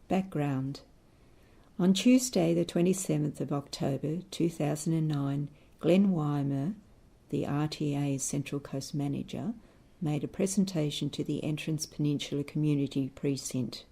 Background. On Tuesday the 27th of October 2009, Glen Weymer, the RTA's Central Coast Manager, made a presentation to the Entrance Peninsula Community Precinct.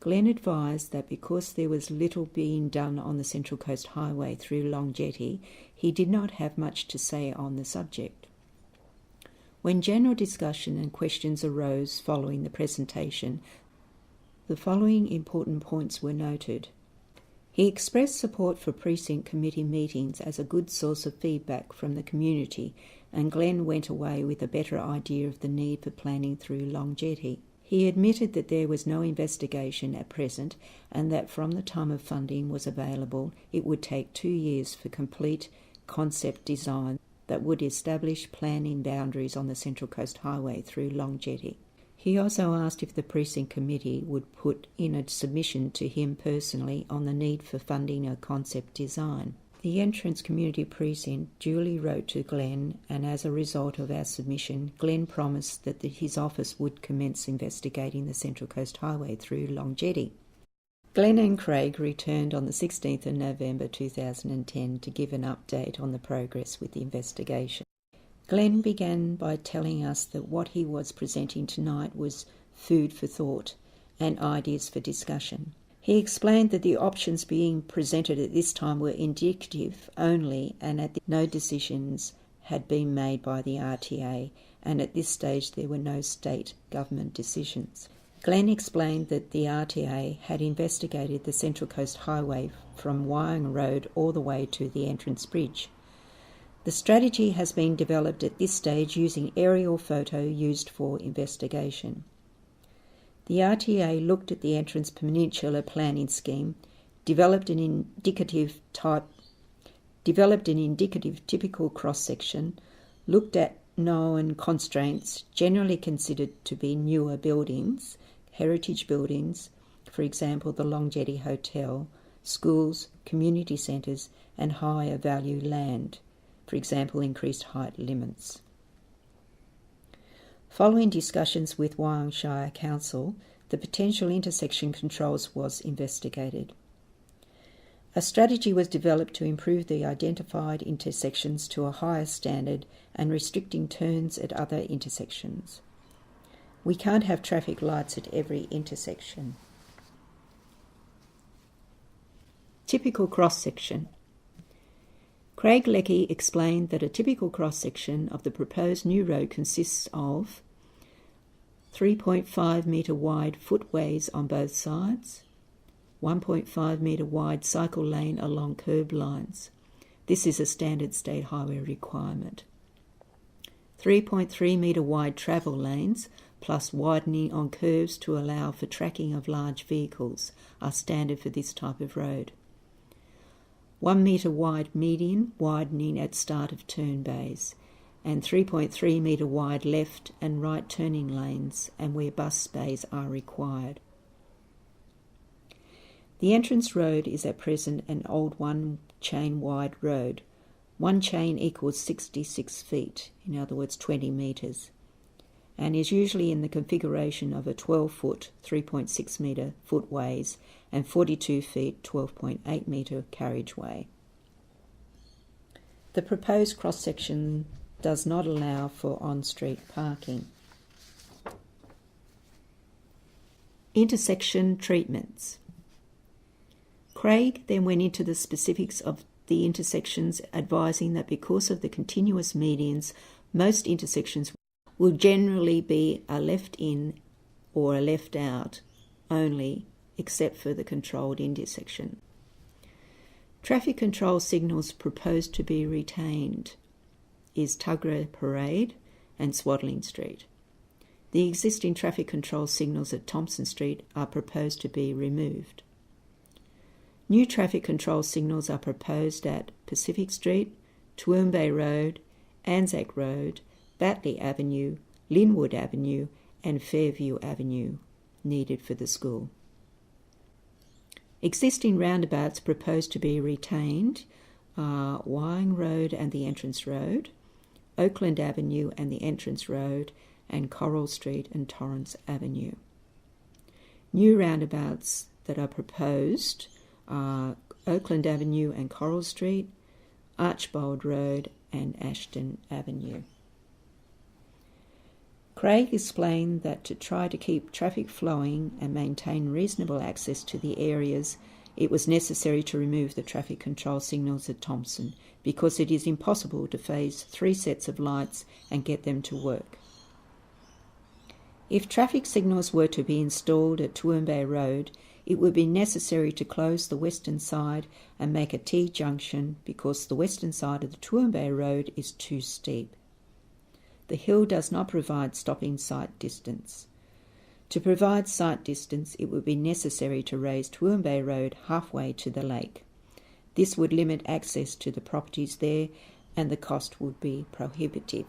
Glen advised that because there was little being done on the Central Coast Highway through Long Jetty, he did not have much to say on the subject. When general discussion and questions arose following the presentation, the following important points were noted. He expressed support for Precinct Committee meetings as a good source of feedback from the community, and Glen went away with a better idea of the need for planning through Long Jetty. He admitted that there was no investigation at present and that from the time of funding was available, it would take 2 years for complete concept design that would establish planning boundaries on the Central Coast Highway through Long Jetty. He also asked if the Precinct Committee would put in a submission to him personally on the need for funding a concept design. The Entrance Community Precinct duly wrote to Glen, and as a result of our submission, Glen promised that his office would commence investigating the Central Coast Highway through Long Jetty. Glen and Craig returned on the 16th of November 2010 to give an update on the progress with the investigation. Glen began by telling us that what he was presenting tonight was food for thought and ideas for discussion. He explained that the options being presented at this time were indicative only and that no decisions had been made by the RTA, and at this stage there were no state government decisions. Glen explained that the RTA had investigated the Central Coast Highway from Weymer Road all the way to the entrance bridge. The strategy has been developed at this stage using aerial photo used for investigation. The RTA looked at the Entrance Peninsula planning scheme, developed an indicative typical cross-section, looked at known constraints generally considered to be newer buildings, heritage buildings, for example the Long Jetty Hotel, schools, community centres and higher value land, for example increased height limits. Following discussions with Wyong Shire Council, the potential intersection controls was investigated. A strategy was developed to improve the identified intersections to a higher standard and restricting turns at other intersections. We can't have traffic lights at every intersection. Typical cross-section. Craig Leckie explained that a typical cross-section of the proposed new road consists of 3.5 metre wide footways on both sides, 1.5 metre wide cycle lane along curb lines. This is a standard state highway requirement. 3.3 metre wide travel lanes plus widening on curves to allow for tracking of large vehicles are standard for this type of road. 1 metre wide median widening at start of turn bays, and 3.3 metre wide left and right turning lanes and where bus bays are required. The entrance road is at present an old one chain wide road. One chain equals 66 feet, in other words 20 metres, and is usually in the configuration of a 12-foot 3.6 metre footways and 42 feet 12.8 metre carriageway. The proposed cross-section does not allow for on-street parking. Intersection treatments. Craig then went into the specifics of the intersections, advising that because of the continuous medians, most intersections will generally be a left in or a left out only, except for the controlled intersection. Traffic control signals proposed to be retained is Tuggerah Parade and Swaddling Street. The existing traffic control signals at Thompson Street are proposed to be removed. New traffic control signals are proposed at Pacific Street, Toowoomba Road, Anzac Road, Batley Avenue, Linwood Avenue and Fairview Avenue, needed for the school. Existing roundabouts proposed to be retained are Wyong Road and the Entrance Road, Oakland Avenue and the Entrance Road, and Coral Street and Torrance Avenue. New roundabouts that are proposed are Oakland Avenue and Coral Street, Archbold Road and Ashton Avenue. Craig explained that to try to keep traffic flowing and maintain reasonable access to the areas, it was necessary to remove the traffic control signals at Thompson because it is impossible to phase 3 sets of lights and get them to work. If traffic signals were to be installed at Toowoomba Road, it would be necessary to close the western side and make a T-junction because the western side of the Toowoomba Road is too steep. The hill does not provide stopping sight distance. To provide sight distance, it would be necessary to raise Toowoomba Road halfway to the lake. This would limit access to the properties there and the cost would be prohibitive.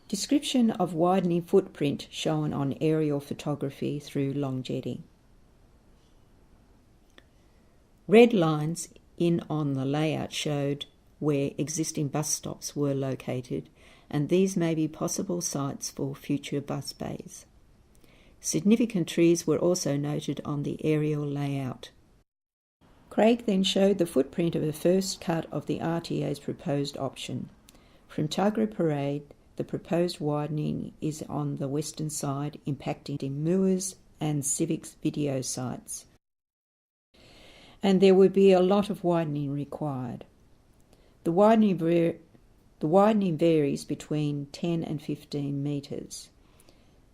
Description of widening footprint shown on aerial photography through Long Jetty. Red lines in on the layout showed where existing bus stops were located, and these may be possible sites for future bus bays. Significant trees were also noted on the aerial layout. Craig then showed the footprint of the first cut of the RTA's proposed option. From Tuggerah Parade, the proposed widening is on the western side, impacting Moores and Civics video sites. And there would be a lot of widening required. The widening varies between 10 and 15 metres.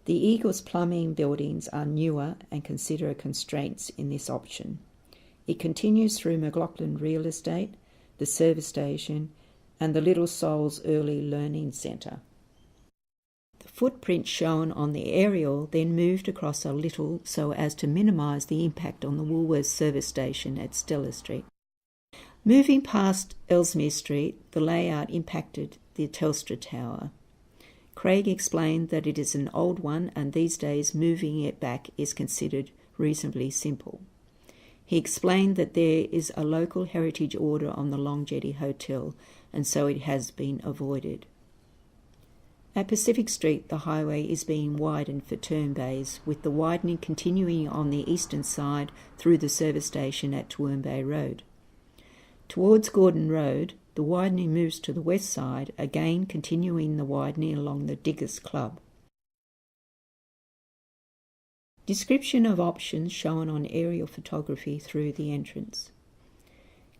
The Eagles Plumbing buildings are newer and consider constraints in this option. It continues through McLaughlin Real Estate, the service station, and the Little Souls Early Learning Centre. The footprint shown on the aerial then moved across a little so as to minimise the impact on the Woolworths service station at Stella Street. Moving past Ellesmere Street, the layout impacted the Telstra Tower. Craig explained that it is an old one and these days moving it back is considered reasonably simple. He explained that there is a local heritage order on the Long Jetty Hotel and so it has been avoided. At Pacific Street, the highway is being widened for turn bays, with the widening continuing on the eastern side through the service station at Toowoomba Road. Towards Gordon Road, the widening moves to the west side, again continuing the widening along the Diggers Club. Description of options shown on aerial photography through the entrance.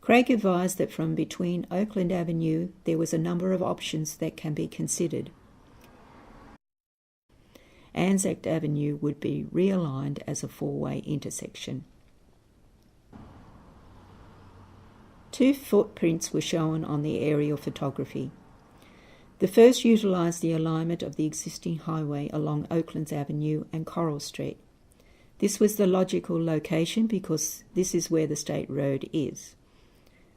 Craig advised that from between Oakland Avenue there was a number of options that can be considered. Anzac Avenue would be realigned as a 4-way intersection. 2 footprints were shown on the aerial photography. The first utilised the alignment of the existing highway along Oaklands Avenue and Coral Street. This was the logical location because this is where the State Road is.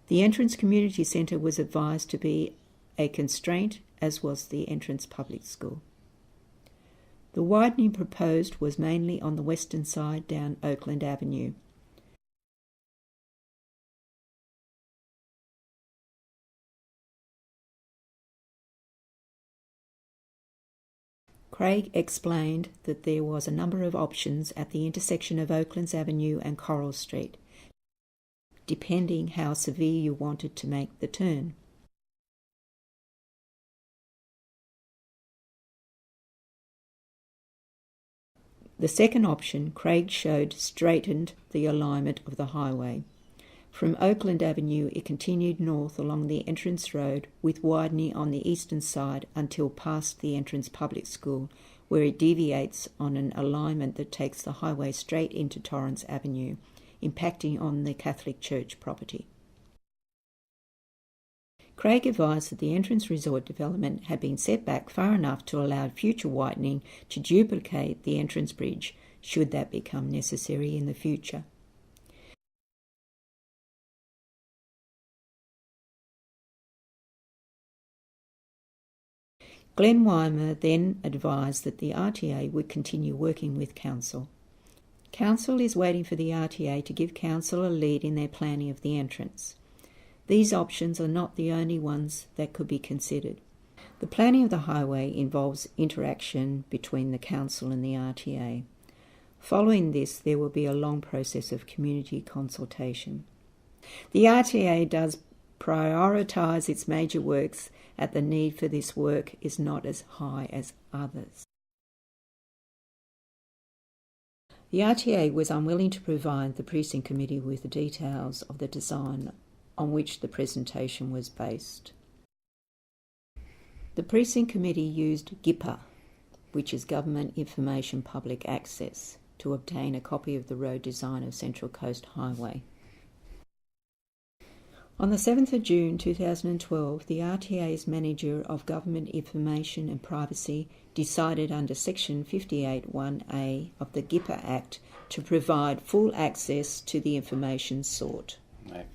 The entrance community centre was advised to be a constraint, as was the entrance public school. The widening proposed was mainly on the western side down Oakland Avenue. Craig explained that there was a number of options at the intersection of Oaklands Avenue and Coral Street, depending how severe you wanted to make the turn. The second option, Craig showed, straightened the alignment of the highway. From Oakland Avenue, it continued north along the entrance road with widening on the eastern side until past the entrance public school, where it deviates on an alignment that takes the highway straight into Torrance Avenue, impacting on the Catholic Church property. Craig advised that the entrance resort development had been set back far enough to allow future widening to duplicate the entrance bridge, should that become necessary in the future. Glen Weymer then advised that the RTA would continue working with Council. Council is waiting for the RTA to give Council a lead in their planning of the entrance. These options are not the only ones that could be considered. The planning of the highway involves interaction between the council and the RTA. Following this, there will be a long process of community consultation. The RTA does prioritise its major works, and the need for this work is not as high as others. The RTA was unwilling to provide the Precinct Committee with the details of the design on which the presentation was based. The Precinct Committee used GIPA, which is Government Information Public Access, to obtain a copy of the road design of Central Coast Highway. On the 7th of June 2012, the RTA's Manager of Government Information and Privacy decided under Section 58(1)A of the GIPA Act to provide full access to the information sought. Mate,